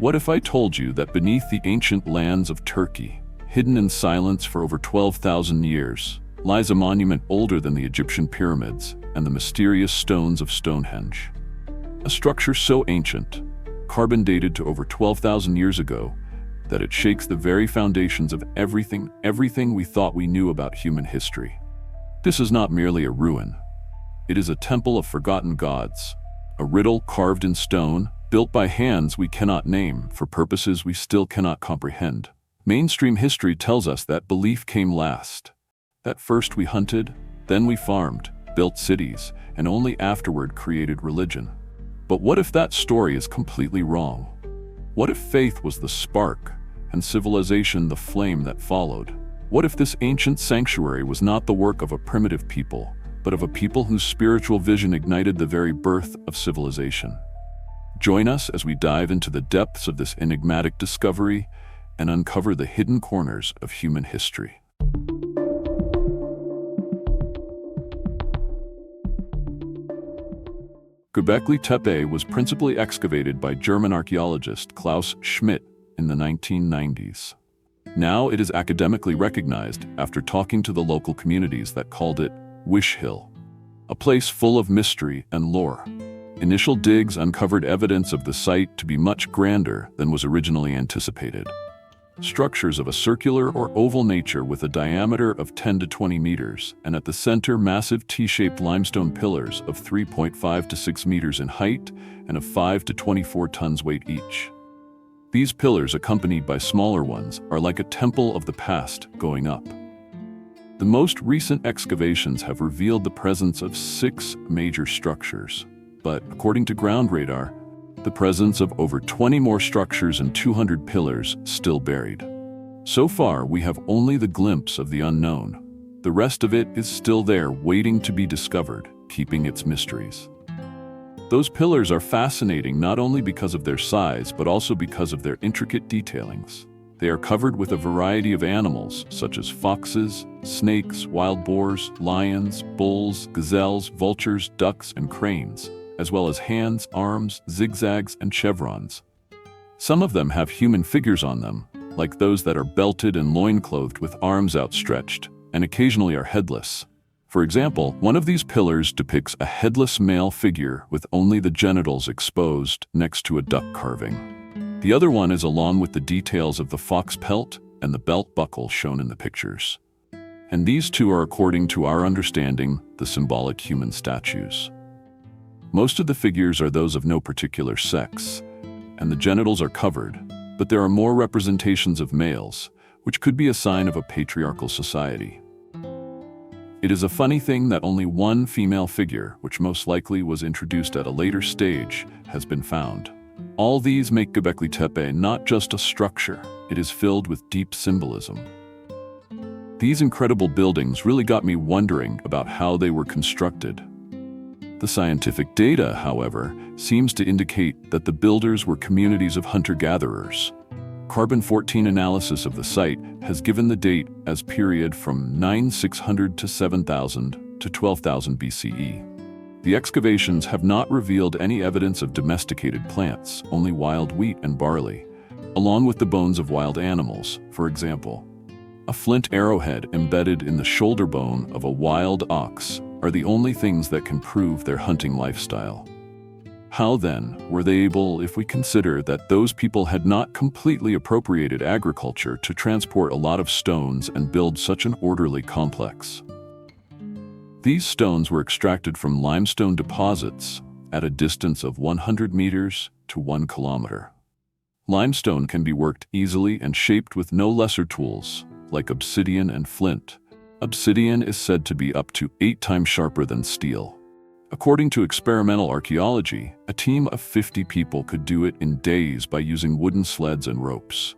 What if I told you that beneath the ancient lands of Turkey, hidden in silence for over 12,000 years, lies a monument older than the Egyptian pyramids and the mysterious stones of Stonehenge? A structure so ancient, carbon dated to over 12,000 years ago, that it shakes the very foundations of everything we thought we knew about human history. This is not merely a ruin. It is a temple of forgotten gods, a riddle carved in stone, built by hands we cannot name for purposes we still cannot comprehend. Mainstream history tells us that belief came last. That first we hunted, then we farmed, built cities, and only afterward created religion. But what if that story is completely wrong? What if faith was the spark, and civilization the flame that followed? What if this ancient sanctuary was not the work of a primitive people, but of a people whose spiritual vision ignited the very birth of civilization? Join us as we dive into the depths of this enigmatic discovery and uncover the hidden corners of human history. Göbekli Tepe was principally excavated by German archaeologist Klaus Schmidt in the 1990s. Now it is academically recognized after talking to the local communities that called it Wish Hill, a place full of mystery and lore. Initial digs uncovered evidence of the site to be much grander than was originally anticipated. Structures of a circular or oval nature with a diameter of 10 to 20 meters, and at the center massive T-shaped limestone pillars of 3.5 to 6 meters in height and of 5 to 24 tons weight each. These pillars, accompanied by smaller ones, are like a temple of the past going up. The most recent excavations have revealed the presence of 6 major structures, but according to ground radar, the presence of over 20 more structures and 200 pillars still buried. So far, we have only the glimpse of the unknown. The rest of it is still there, waiting to be discovered, keeping its mysteries. Those pillars are fascinating not only because of their size, but also because of their intricate detailings. They are covered with a variety of animals, such as foxes, snakes, wild boars, lions, bulls, gazelles, vultures, ducks, and cranes, as well as hands, arms, zigzags, and chevrons. Some of them have human figures on them, like those that are belted and loinclothed with arms outstretched, and occasionally are headless. For example, one of these pillars depicts a headless male figure with only the genitals exposed next to a duck carving. The other one is along with the details of the fox pelt and the belt buckle shown in the pictures. And these two are, according to our understanding, the symbolic human statues. Most of the figures are those of no particular sex, and the genitals are covered, but there are more representations of males, which could be a sign of a patriarchal society. It is a funny thing that only one female figure, which most likely was introduced at a later stage, has been found. All these make Göbekli Tepe not just a structure, it is filled with deep symbolism. These incredible buildings really got me wondering about how they were constructed. The scientific data, however, seems to indicate that the builders were communities of hunter-gatherers. Carbon-14 analysis of the site has given the date as period from 9600 to 7000 to 12,000 BCE. The excavations have not revealed any evidence of domesticated plants, only wild wheat and barley, along with the bones of wild animals. For example, a flint arrowhead embedded in the shoulder bone of a wild ox are the only things that can prove their hunting lifestyle. How then were they able, if we consider that those people had not completely appropriated agriculture, to transport a lot of stones and build such an orderly complex? These stones were extracted from limestone deposits at a distance of 100 meters to 1 kilometer. Limestone can be worked easily and shaped with no lesser tools, like obsidian and flint. Obsidian is said to be up to 8 times sharper than steel. According to experimental archaeology, a team of 50 people could do it in days by using wooden sleds and ropes.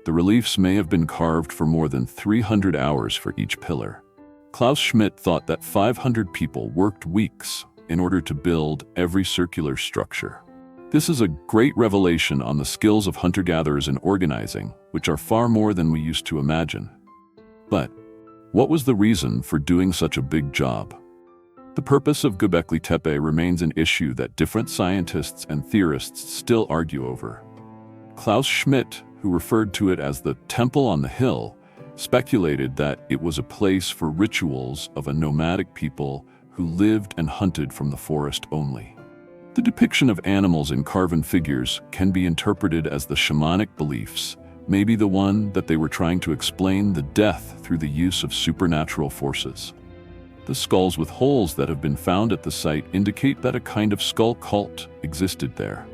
The reliefs may have been carved for more than 300 hours for each pillar. Klaus Schmidt thought that 500 people worked weeks in order to build every circular structure. This is a great revelation on the skills of hunter-gatherers in organizing, which are far more than we used to imagine. But what was the reason for doing such a big job? The purpose of Göbekli Tepe remains an issue that different scientists and theorists still argue over. Klaus Schmidt, who referred to it as the Temple on the Hill, speculated that it was a place for rituals of a nomadic people who lived and hunted from the forest only. The depiction of animals in carven figures can be interpreted as the shamanic beliefs, maybe the one that they were trying to explain the death through the use of supernatural forces. The skulls with holes that have been found at the site indicate that a kind of skull cult existed there.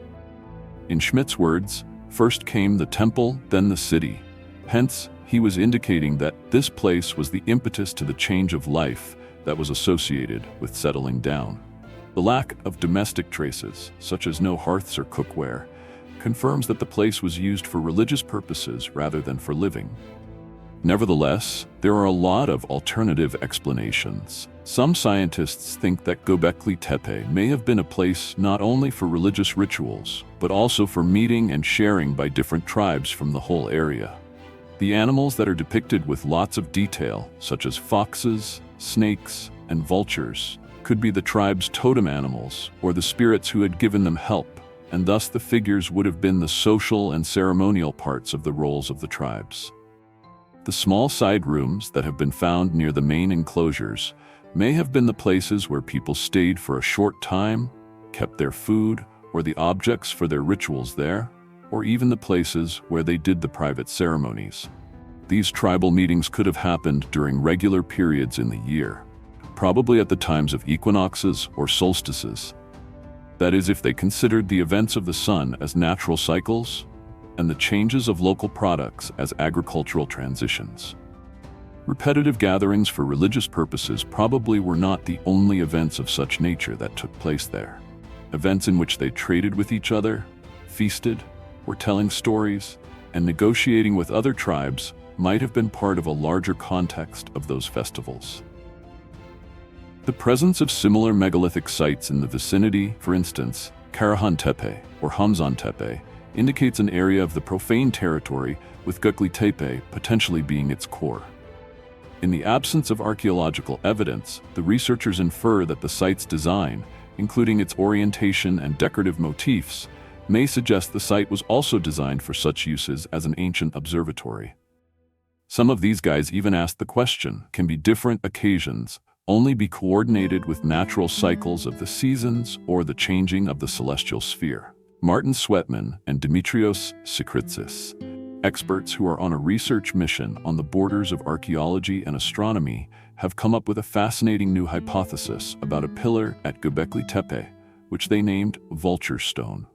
In Schmidt's words, first came the temple, then the city. Hence, he was indicating that this place was the impetus to the change of life that was associated with settling down. The lack of domestic traces, such as no hearths or cookware, confirms that the place was used for religious purposes rather than for living. Nevertheless, there are a lot of alternative explanations. Some scientists think that Gobekli Tepe may have been a place not only for religious rituals, but also for meeting and sharing by different tribes from the whole area. The animals that are depicted with lots of detail, such as foxes, snakes, and vultures, could be the tribe's totem animals or the spirits who had given them help, and thus the figures would have been the social and ceremonial parts of the roles of the tribes. The small side rooms that have been found near the main enclosures may have been the places where people stayed for a short time, kept their food or the objects for their rituals there, or even the places where they did the private ceremonies. These tribal meetings could have happened during regular periods in the year, probably at the times of equinoxes or solstices. That is, if they considered the events of the sun as natural cycles and the changes of local products as agricultural transitions. Repetitive gatherings for religious purposes probably were not the only events of such nature that took place there. Events in which they traded with each other, feasted, were telling stories, and negotiating with other tribes might have been part of a larger context of those festivals. The presence of similar megalithic sites in the vicinity, for instance, Karahan Tepe or Hamzan Tepe, indicates an area of the profane territory, with Göbekli Tepe potentially being its core. In the absence of archaeological evidence, the researchers infer that the site's design, including its orientation and decorative motifs, may suggest the site was also designed for such uses as an ancient observatory. Some of these guys even asked the question, can different occasions only be coordinated with natural cycles of the seasons or the changing of the celestial sphere? Martin Sweatman and Dimitrios Sikritsis, experts who are on a research mission on the borders of archaeology and astronomy, have come up with a fascinating new hypothesis about a pillar at Gobekli Tepe, which they named Vulture Stone.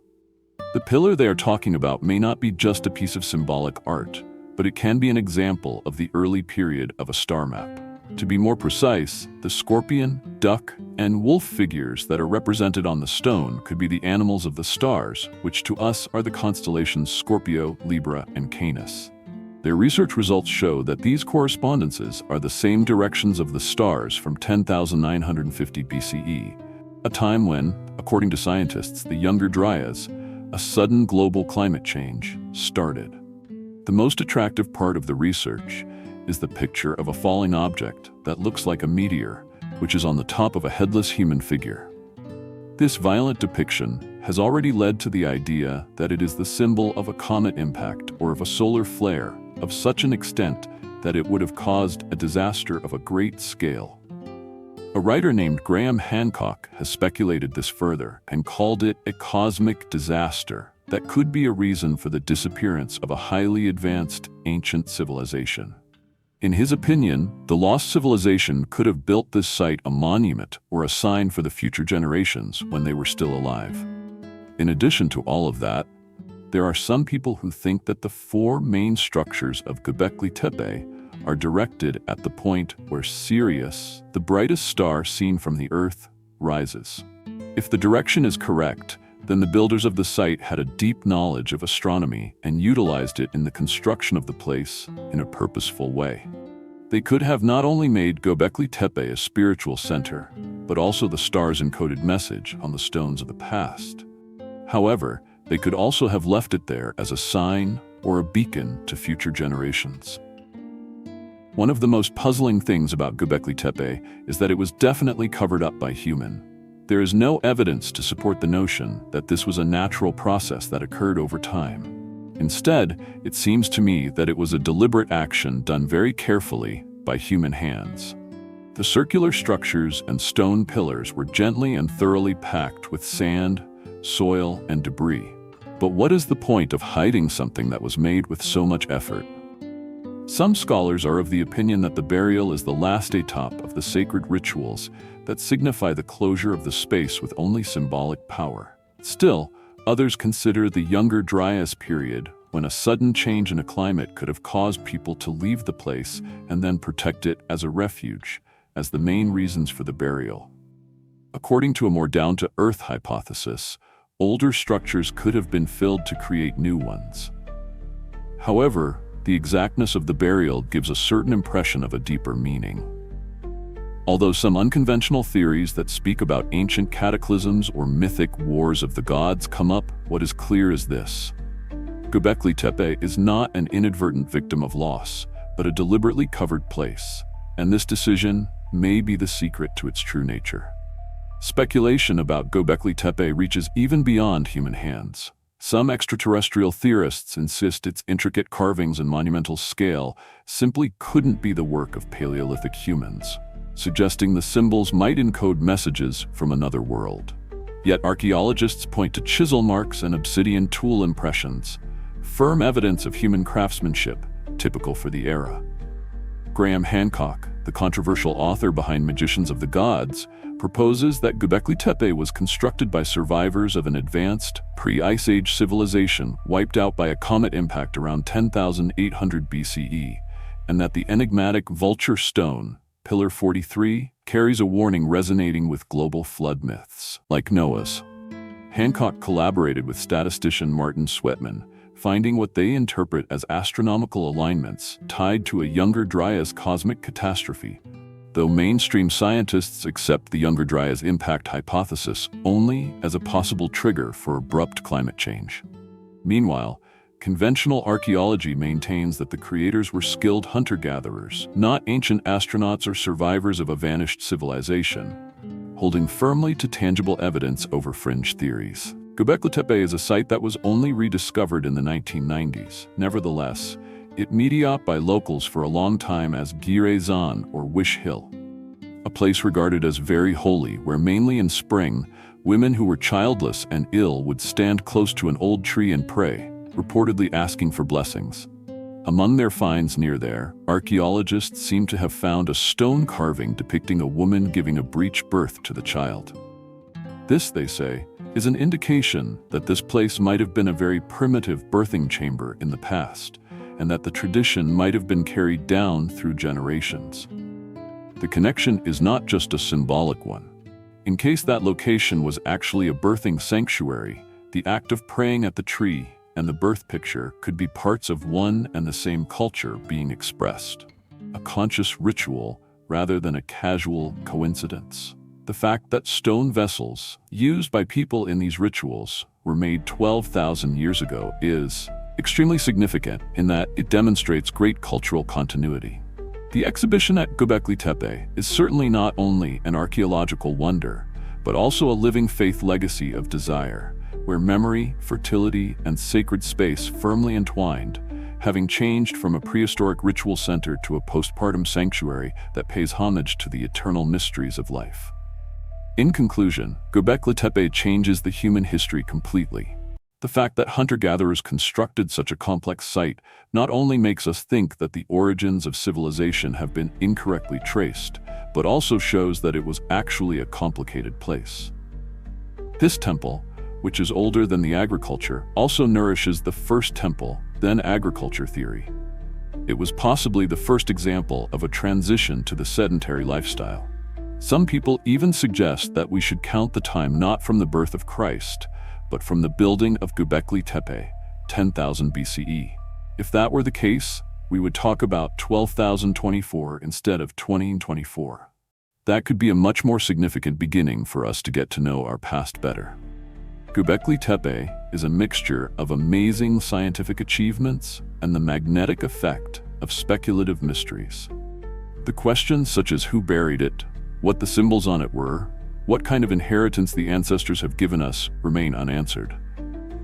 The pillar they are talking about may not be just a piece of symbolic art, but it can be an example of the early period of a star map. To be more precise, the scorpion, duck, and wolf figures that are represented on the stone could be the animals of the stars, which to us are the constellations Scorpio, Libra, and Canis. Their research results show that these correspondences are the same directions of the stars from 10,950 BCE, a time when, according to scientists, the Younger Dryas, a sudden global climate change started. The most attractive part of the research is the picture of a falling object that looks like a meteor, which is on the top of a headless human figure. This violent depiction has already led to the idea that it is the symbol of a comet impact or of a solar flare of such an extent that it would have caused a disaster of a great scale. A writer named Graham Hancock has speculated this further and called it a cosmic disaster that could be a reason for the disappearance of a highly advanced ancient civilization. In his opinion, the lost civilization could have built this site a monument or a sign for the future generations when they were still alive. In addition to all of that, there are some people who think that the four main structures of Gobekli Tepe are directed at the point where Sirius, the brightest star seen from the Earth, rises. If the direction is correct, then the builders of the site had a deep knowledge of astronomy and utilized it in the construction of the place in a purposeful way. They could have not only made Gobekli Tepe a spiritual center, but also the star's encoded message on the stones of the past. However, they could also have left it there as a sign or a beacon to future generations. One of the most puzzling things about Gobekli Tepe is that it was definitely covered up by human. There is no evidence to support the notion that this was a natural process that occurred over time. Instead, it seems to me that it was a deliberate action done very carefully by human hands. The circular structures and stone pillars were gently and thoroughly packed with sand, soil, and debris. But what is the point of hiding something that was made with so much effort? Some scholars are of the opinion that the burial is the last étape of the sacred rituals that signify the closure of the space with only symbolic power. Still, others consider the Younger Dryas period, when a sudden change in a climate could have caused people to leave the place and then protect it as a refuge, as the main reasons for the burial. According to a more down-to-earth hypothesis, older structures could have been filled to create new ones. However, the exactness of the burial gives a certain impression of a deeper meaning. Although some unconventional theories that speak about ancient cataclysms or mythic wars of the gods come up, what is clear is this: Gobekli Tepe is not an inadvertent victim of loss, but a deliberately covered place, and this decision may be the secret to its true nature. Speculation about Gobekli Tepe reaches even beyond human hands. Some extraterrestrial theorists insist its intricate carvings and monumental scale simply couldn't be the work of Paleolithic humans, suggesting the symbols might encode messages from another world. Yet archaeologists point to chisel marks and obsidian tool impressions, firm evidence of human craftsmanship, typical for the era. Graham Hancock, the controversial author behind Magicians of the Gods, proposes that Göbekli Tepe was constructed by survivors of an advanced, pre-Ice Age civilization wiped out by a comet impact around 10,800 BCE, and that the enigmatic Vulture Stone, Pillar 43, carries a warning resonating with global flood myths, like Noah's. Hancock collaborated with statistician Martin Sweatman, finding what they interpret as astronomical alignments tied to a Younger Dryas cosmic catastrophe, though mainstream scientists accept the Younger Dryas impact hypothesis only as a possible trigger for abrupt climate change. Meanwhile, conventional archaeology maintains that the creators were skilled hunter-gatherers, not ancient astronauts or survivors of a vanished civilization, holding firmly to tangible evidence over fringe theories. Gobekli Tepe is a site that was only rediscovered in the 1990s. Nevertheless, it mediated by locals for a long time as Gire Zan, or Wish Hill, a place regarded as very holy where mainly in spring, women who were childless and ill would stand close to an old tree and pray, reportedly asking for blessings. Among their finds near there, archaeologists seem to have found a stone carving depicting a woman giving a breech birth to the child. This, they say, is an indication that this place might have been a very primitive birthing chamber in the past, and that the tradition might have been carried down through generations. The connection is not just a symbolic one. In case that location was actually a birthing sanctuary, the act of praying at the tree and the birth picture could be parts of one and the same culture being expressed, a conscious ritual rather than a casual coincidence. The fact that stone vessels used by people in these rituals were made 12,000 years ago is extremely significant in that it demonstrates great cultural continuity. The exhibition at Gobekli Tepe is certainly not only an archaeological wonder, but also a living faith legacy of desire, where memory, fertility, and sacred space firmly entwined, having changed from a prehistoric ritual center to a postpartum sanctuary that pays homage to the eternal mysteries of life. In conclusion, Gobekli Tepe changes the human history completely. The fact that hunter-gatherers constructed such a complex site not only makes us think that the origins of civilization have been incorrectly traced, but also shows that it was actually a complicated place. This temple, which is older than the agriculture, also nourishes the first temple, then agriculture theory. It was possibly the first example of a transition to the sedentary lifestyle. Some people even suggest that we should count the time not from the birth of Christ, but from the building of Göbekli Tepe, 10,000 BCE. If that were the case, we would talk about 12,024 instead of 2024. That could be a much more significant beginning for us to get to know our past better. Göbekli Tepe is a mixture of amazing scientific achievements and the magnetic effect of speculative mysteries. The questions such as who buried it, what the symbols on it were, what kind of inheritance the ancestors have given us remain unanswered.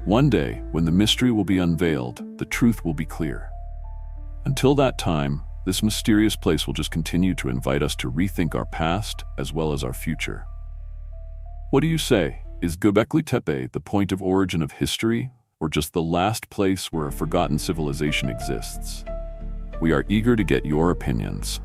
One day, when the mystery will be unveiled, the truth will be clear. Until that time, this mysterious place will just continue to invite us to rethink our past as well as our future. What do you say? Is Gobekli Tepe the point of origin of history, or just the last place where a forgotten civilization exists? We are eager to get your opinions.